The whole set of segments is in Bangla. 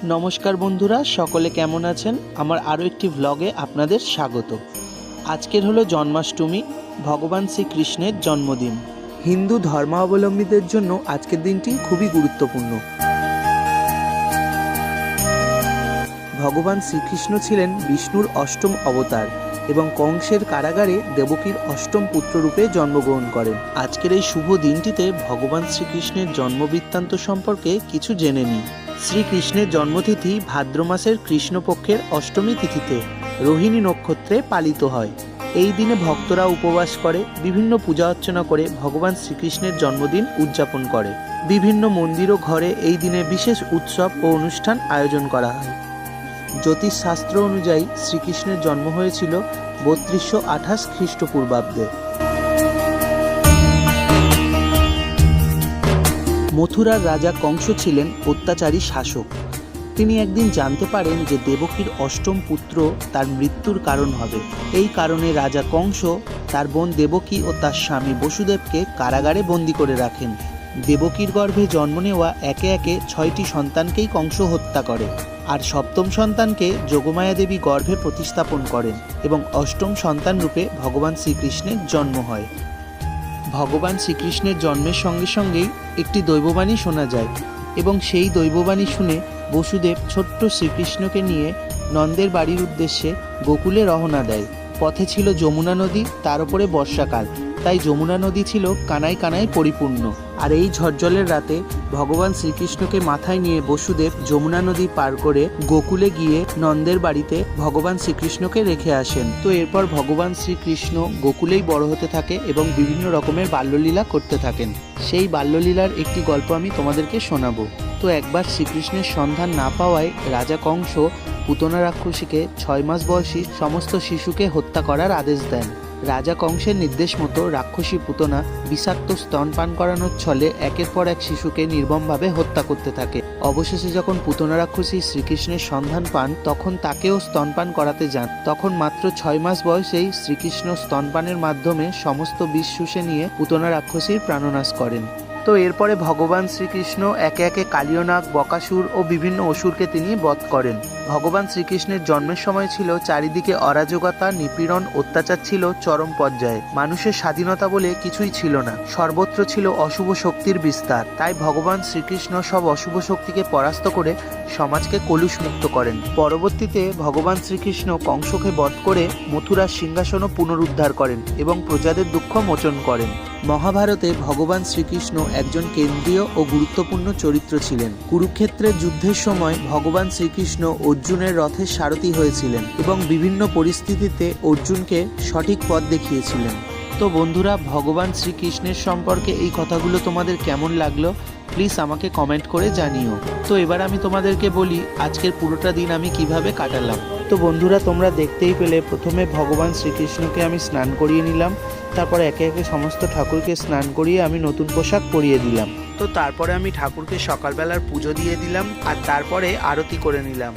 নমস্কার বন্ধুরা, সকলে কেমন আছেন? আমার আরও একটি ভ্লগে আপনাদের স্বাগত। আজকের হলো জন্মাষ্টমী, ভগবান শ্রীকৃষ্ণের জন্মদিন। হিন্দু ধর্মাবলম্বীদের জন্য আজকের দিনটি খুবই গুরুত্বপূর্ণ। ভগবান শ্রীকৃষ্ণ ছিলেন বিষ্ণুর অষ্টম অবতার এবং কংসের কারাগারে দেবকীর অষ্টম পুত্ররূপে জন্মগ্রহণ করেন। আজকের এই শুভ দিনটিতে ভগবান শ্রীকৃষ্ণের জন্মবৃত্তান্ত সম্পর্কে কিছু জেনে নিই। শ্রীকৃষ্ণের জন্মতিথি ভাদ্র মাসের কৃষ্ণপক্ষের অষ্টমী তিথিতে রোহিণী নক্ষত্রে পালিত হয়। এই দিনে ভক্তরা উপবাস করে বিভিন্ন পূজা অর্চনা করে ভগবান শ্রীকৃষ্ণের জন্মদিন উদযাপন করে। বিভিন্ন মন্দির ও ঘরে এই দিনে বিশেষ উৎসব ও অনুষ্ঠান আয়োজন করা হয়। জ্যোতিষশাস্ত্র অনুযায়ী শ্রীকৃষ্ণের জন্ম হয়েছিল 3228 খ্রিস্টপূর্বাব্দে। মথুরার রাজা কংস ছিলেন অত্যাচারী শাসক। তিনি একদিন জানতে পারেন যে দেবকীর অষ্টম পুত্র তার মৃত্যুর কারণ হবে। এই কারণে রাজা কংস তার বোন দেবকী ও তার স্বামী বসুদেবকে কারাগারে বন্দী করে রাখেন। দেবকীর গর্ভে জন্ম নেওয়া একে একে 6টি সন্তানকেই কংস হত্যা করে, আর সপ্তম সন্তানকে যোগমায়া দেবী গর্ভে প্রতিস্থাপন করেন এবং অষ্টম সন্তান রূপে ভগবান শ্রীকৃষ্ণের জন্ম হয়। ভগবান শ্রীকৃষ্ণের জন্মের সঙ্গে সঙ্গেই একটি দৈববাণী শোনা যায় এবং সেই দৈববাণী শুনে বসুদেব ছোট্ট শ্রীকৃষ্ণকে নিয়ে নন্দের বাড়ির উদ্দেশ্যে গোকুলে রওনা দেয়। পথে ছিল যমুনা নদী, তার উপরে বর্ষাকাল, তাই যমুনা নদী ছিল কানায় কানায় পরিপূর্ণ। আর এই ঝড়জলের রাতে ভগবান শ্রীকৃষ্ণকে মাথায় নিয়ে বসুদেব যমুনা নদী পার করে গোকুলে গিয়ে নন্দের বাড়িতে ভগবান শ্রীকৃষ্ণকে রেখে আসেন। তো এরপর ভগবান শ্রীকৃষ্ণ গোকুলেই বড় হতে থাকে এবং বিভিন্ন রকমের বাল্যলীলা করতে থাকেন। সেই বাল্যলীলার একটি গল্প আমি তোমাদেরকে শোনাবো। তো একবার শ্রীকৃষ্ণের সন্ধান না পাওয়ায় রাজা কংস পুতনা রাক্ষসীকে 6 মাস বয়সী সমস্ত শিশুকে হত্যা করার আদেশ দেন। রাজা কংসের নির্দেশ মতো রাক্ষসী পুতনা বিষাক্ত স্তনপান করানোর ছলে একের পর এক শিশুকে নির্মমভাবে হত্যা করতে থাকে। অবশেষে যখন পুতনা রাক্ষসী শ্রীকৃষ্ণের সন্ধান পান, তখন তাকেও স্তনপান করাতে যান। তখন মাত্র 6 মাস বয়সেই শ্রীকৃষ্ণ স্তনপানের মাধ্যমে সমস্ত বিষ শুষে নিয়ে পুতনা রাক্ষসীর প্রাণনাশ করেন। তো এরপরে ভগবান শ্রীকৃষ্ণ একে একে কালীয়নাগ, বকাসুর ও বিভিন্ন অসুরকে তিনি বধ করেন। ভগবান শ্রীকৃষ্ণের জন্মের সময় ছিল চারিদিকে অরাজকতা, নিপীড়ন, অত্যাচার ছিল চরম পর্যায়ে। মানুষের স্বাধীনতা বলে কিছুই ছিল না, সর্বত্র ছিল অশুভ শক্তির বিস্তার। তাই ভগবান শ্রীকৃষ্ণ সব অশুভ শক্তিকে পরাস্ত করে সমাজকে কলুষমুক্ত করেন। পরবর্তীতে ভগবান শ্রীকৃষ্ণ কংসকে বধ করে মথুরার সিংহাসনও পুনরুদ্ধার করেন এবং প্রজাদের দুঃখ মোচন করেন। মহাভারতে ভগবান শ্রীকৃষ্ণ একজন কেন্দ্রীয় ও গুরুত্বপূর্ণ চরিত্র ছিলেন। কুরুক্ষেত্রের যুদ্ধের সময় ভগবান শ্রীকৃষ্ণ অর্জুনের রথের সারথি হয়েছিলেন এবং বিভিন্ন পরিস্থিতিতে অর্জুনকে সঠিক পথ দেখিয়েছিলেন। তো বন্ধুরা, ভগবান শ্রীকৃষ্ণের সম্পর্কে এই কথাগুলো তোমাদের কেমন লাগলো প্লিজ আমাকে কমেন্ট করে জানিও। তো এবার আমি তোমাদেরকে বলি আজকের পুরোটা দিন আমি কিভাবে কাটালাম। তো বন্ধুরা, তোমরা দেখতেই পেলে প্রথমে ভগবান শ্রীকৃষ্ণকে আমি স্নান করিয়ে নিলাম, তারপরে একে একে সমস্ত ঠাকুরকে স্নান করিয়ে আমি নতুন পোশাক পরিয়ে দিলাম। তো তারপরে আমি ঠাকুরকে সকালবেলার পুজো দিয়ে দিলাম আর তারপরে আরতি করে নিলাম।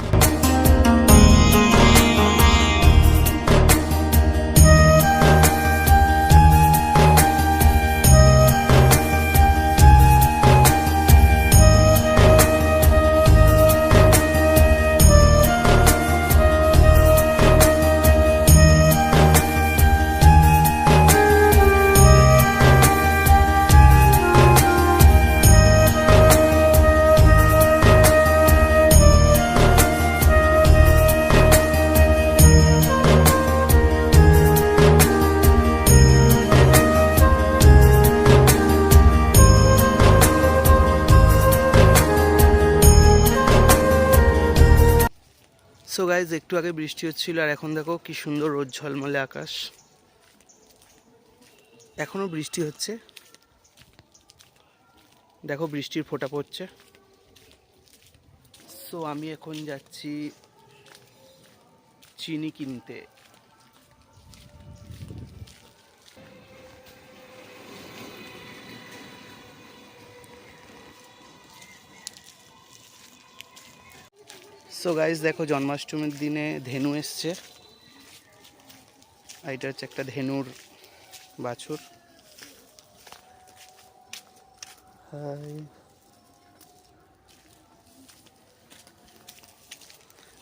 সো গাইজ, একটু আগে বৃষ্টি হচ্ছিল আর এখন দেখো কি সুন্দর রোদ ঝলমলে আকাশ। এখনো বৃষ্টি হচ্ছে, দেখো বৃষ্টির ফোঁটা পড়ছে। সো আমি এখন যাচ্ছি চিনি কিনতে। সো গাইজ দেখো, জন্মাষ্টমীর দিনে ধেনু এসছে। এটা হচ্ছে একটা ধেনুর বাছুর। হাই,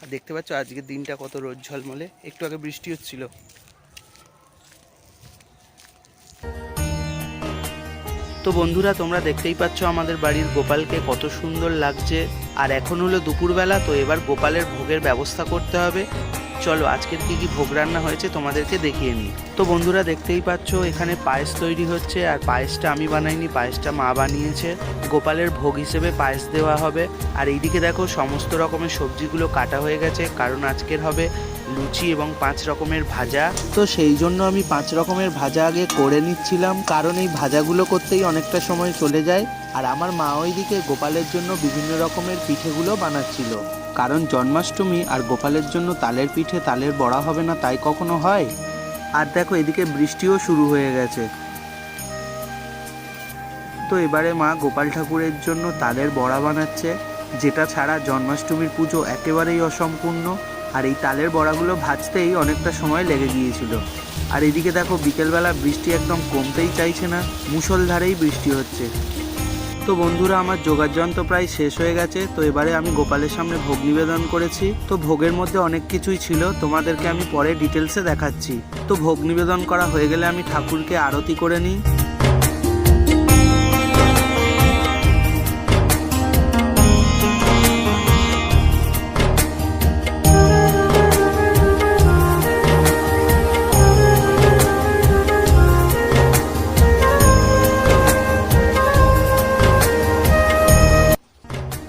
আর দেখতে পাচ্ছ আজকের দিনটা কত রোদ ঝলমলে, একটু আগে বৃষ্টি হচ্ছিল। তো বন্ধুরা তোমরা দেখতেই পাচ্ছ আমাদের বাড়ির গোপালকে কত সুন্দর লাগছে। আর এখন হলো দুপুরবেলা, তো এবার গোপালের ভোগের ব্যবস্থা করতে হবে। চলো আজকের কি কি ভোগ রান্না হয়েছে তোমাদেরকে দেখিয়ে নিই। তো বন্ধুরা দেখতেই পাচ্ছ এখানে পায়েস তৈরি হচ্ছে, আর পায়েসটা আমি বানাইনি, পায়েসটা মা বানিয়েছে। গোপালের ভোগ হিসেবে পায়েস দেওয়া হবে। আর এইদিকে দেখো সমস্ত রকমের সবজিগুলো কাটা হয়ে গেছে, কারণ আজকের হবে লুচি এবং 5 রকমের ভাজা। তো সেই জন্য আমি 5 রকমের ভাজা আগে করে নিচ্ছিলাম, কারণ এই ভাজাগুলো করতেই অনেকটা সময় চলে যায়। আর আমার মা ওইদিকে গোপালের জন্য বিভিন্ন রকমের পিঠেগুলো বানাচ্ছিল, কারণ জন্মাষ্টমী আর গোপালের জন্য তালের পিঠে তালের বড়া হবে না তাই কখনো হয়। আর দেখো এদিকে বৃষ্টিও শুরু হয়ে গেছে। তো এবারে মা গোপাল ঠাকুরের জন্য তালের বড়া বানাচ্ছে, যেটা ছাড়া জন্মাষ্টমীর পুজো একেবারেই অসম্পূর্ণ। আর এই তালের বড়াগুলো ভাজতেই অনেকটা সময় লেগে গিয়েছিল। আর এদিকে দেখো বিকেলবেলা বৃষ্টি একদম কমতেই চাইছে না, মুষলধারেই বৃষ্টি হচ্ছে। তো বন্ধুরা আমার জোগাড় যন্ত্র প্রায় শেষ হয়ে গেছে। তো এবারে আমি গোপালের সামনে ভোগ নিবেদন করেছি। তো ভোগের মধ্যে অনেক কিছুই ছিল, তোমাদেরকে আমি পরে ডিটেলসে দেখাচ্ছি। তো ভোগ নিবেদন করা হয়ে গেলে আমি ঠাকুরকে আরতি করে নিই।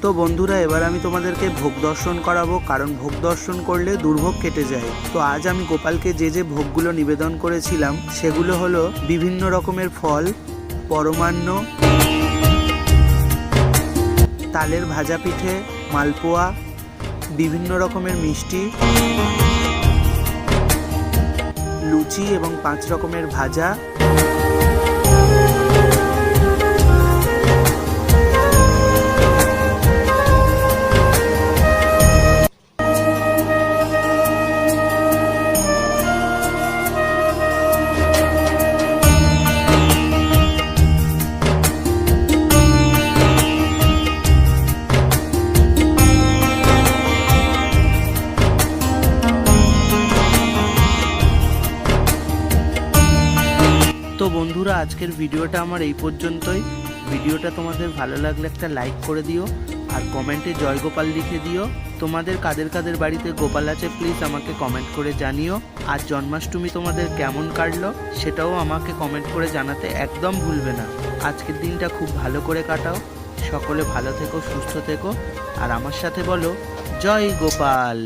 তো বন্ধুরা এবার আমি তোমাদেরকে ভোগ দর্শন করাবো, কারণ ভোগ দর্শন করলে দুর্ভোগ কেটে যায়। তো আজ আমি গোপালকে যে যে ভোগগুলো নিবেদন করেছিলাম সেগুলো হলো বিভিন্ন রকমের ফল, পরমান্ন, তালের ভাজা পিঠে, মালপোয়া, বিভিন্ন রকমের মিষ্টি, লুচি এবং 5 রকমের ভাজা। তো বন্ধুরা আজকের ভিডিওটা আমার এই পর্যন্তই। ভিডিওটা তোমাদের ভালো লাগলে একটা লাইক করে দিও, আর কমেন্টে জয় গোপাল লিখে দিও। তোমাদের কাদের কাদের বাড়িতে গোপাল আছে প্লিজ আমাকে কমেন্ট করে জানিও। আর জন্মাষ্টমী তোমাদের কেমন কাটলো সেটাও আমাকে কমেন্ট করে জানাতে একদম ভুলবে না। আজকের দিনটা খুব ভালো করে কাটাও, সকলে ভালো থেকো, সুস্থ থেকো, আর আমার সাথে বলো জয় গোপাল।